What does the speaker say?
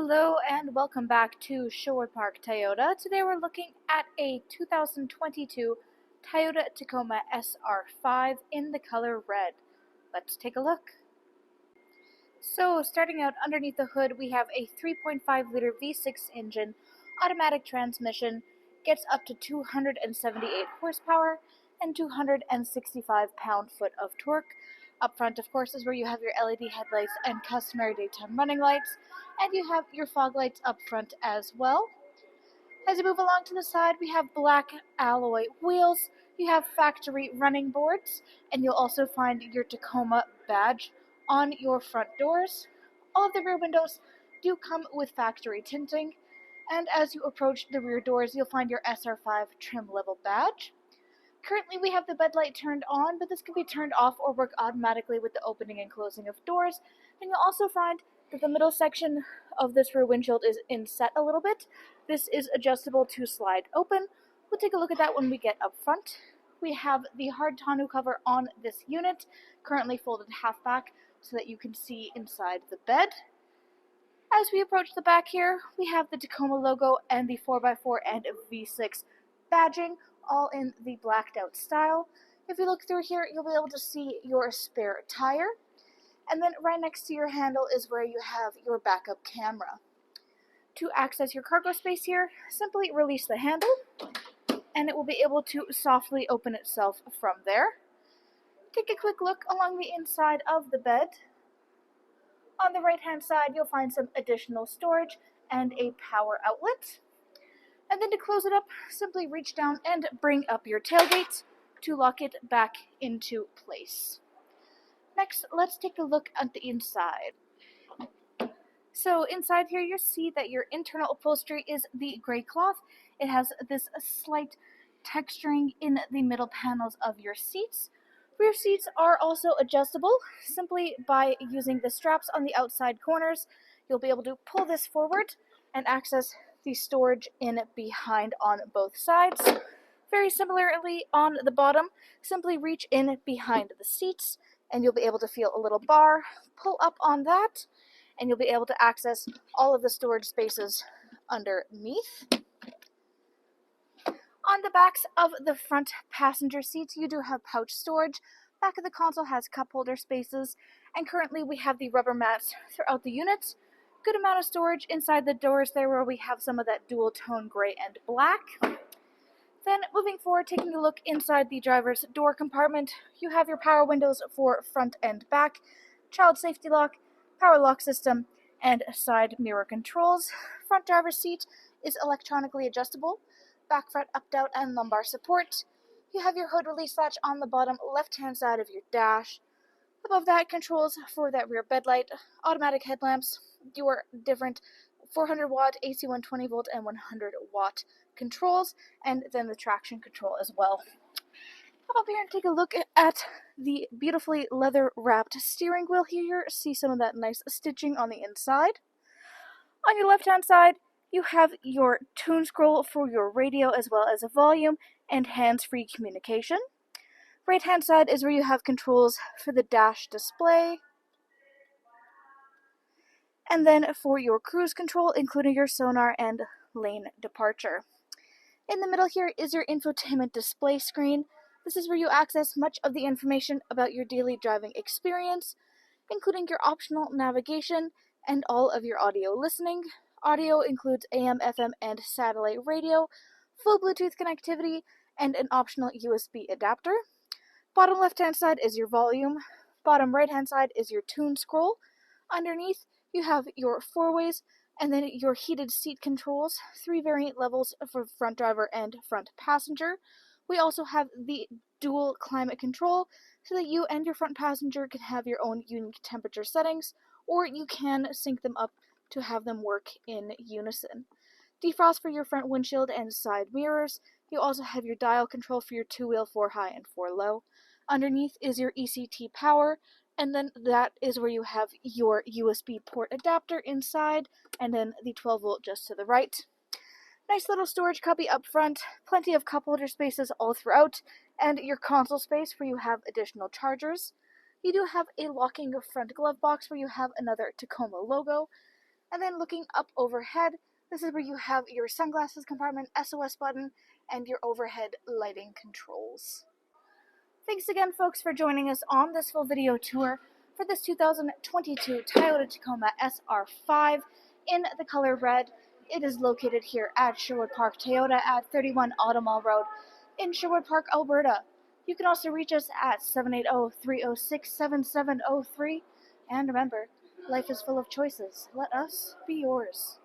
Hello and welcome back to Sherwood Park Toyota. Today we're looking at a 2022 Toyota Tacoma SR5 in the color red. Let's take a look. So starting out underneath the hood, we have a 3.5 liter V6 engine, automatic transmission, gets up to 278 horsepower and 265 pound-foot of torque. Up front, of course, is where you have your LED headlights and customary daytime running lights, and you have your fog lights up front as well. As you move along to the side, we have black alloy wheels, you have factory running boards, and you'll also find your Tacoma badge on your front doors. All of the rear windows do come with factory tinting, and as you approach the rear doors, you'll find your SR5 trim level badge. Currently, we have the bed light turned on, but this can be turned off or work automatically with the opening and closing of doors. And you'll also find that the middle section of this rear windshield is inset a little bit. This is adjustable to slide open. We'll take a look at that when we get up front. We have the hard tonneau cover on this unit, currently folded half back so that you can see inside the bed. As we approach the back here, we have the Tacoma logo and the 4x4 and V6 badging, all in the blacked out style. If you look through here, you'll be able to see your spare tire. And then right next to your handle is where you have your backup camera. To access your cargo space here, simply release the handle, and it will be able to softly open itself from there. Take a quick look along the inside of the bed. On the right-hand side, you'll find some additional storage and a power outlet. And then to close it up, simply reach down and bring up your tailgate to lock it back into place. Next, let's take a look at the inside. So inside here, you'll see that your internal upholstery is the gray cloth. It has this slight texturing in the middle panels of your seats. Rear seats are also adjustable. Simply by using the straps on the outside corners, you'll be able to pull this forward and access the storage in behind on both sides. Very similarly on the bottom, simply reach in behind the seats and you'll be able to feel a little bar. Pull up on that and you'll be able to access all of the storage spaces underneath. On the backs of the front passenger seats, you do have pouch storage. Back of the console has cup holder spaces, and currently we have the rubber mats throughout the unit. Good amount of storage inside the doors there where we have some of that dual tone gray and black. Then moving forward, taking a look inside the driver's door compartment, you have your power windows for front and back, child safety lock, power lock system, and side mirror controls. Front driver's seat is electronically adjustable. Back, front, up, down, and lumbar support. You have your hood release latch on the bottom left-hand side of your dash. Above that, controls for that rear bed light, automatic headlamps, your different 400 watt, AC 120 volt, and 100 watt controls, and then the traction control as well. Come up here and take a look at the beautifully leather-wrapped steering wheel here. See some of that nice stitching on the inside. On your left-hand side, you have your tune scroll for your radio as well as a volume and hands-free communication. Right-hand side is where you have controls for the dash display. And then for your cruise control, including your sonar and lane departure. In the middle here is your infotainment display screen. This is where you access much of the information about your daily driving experience, including your optional navigation and all of your audio listening. Audio includes AM, FM, and satellite radio, full Bluetooth connectivity, and an optional USB adapter. Bottom left-hand side is your volume. Bottom right-hand side is your tune scroll. Underneath, you have your four-ways, and then your heated seat controls, 3 variant levels for front driver and front passenger. We also have the dual climate control, so that you and your front passenger can have your own unique temperature settings, or you can sync them up to have them work in unison. Defrost for your front windshield and side mirrors. You also have your dial control for your 2-wheel 4 high and 4 low. Underneath is your ECT power, and then that is where you have your USB port adapter inside, and then the 12 volt just to the right. Nice little storage cubby up front, plenty of cup holder spaces all throughout, and your console space where you have additional chargers. You do have a locking front glove box where you have another Tacoma logo. And then looking up overhead, this is where you have your sunglasses compartment, SOS button, and your overhead lighting controls. Thanks again, folks, for joining us on this full video tour for this 2022 Toyota Tacoma SR5 in the color red. It is located here at Sherwood Park Toyota at 31 Automall Road in Sherwood Park, Alberta. You can also reach us at 780-306-7703. And remember, life is full of choices. Let us be yours.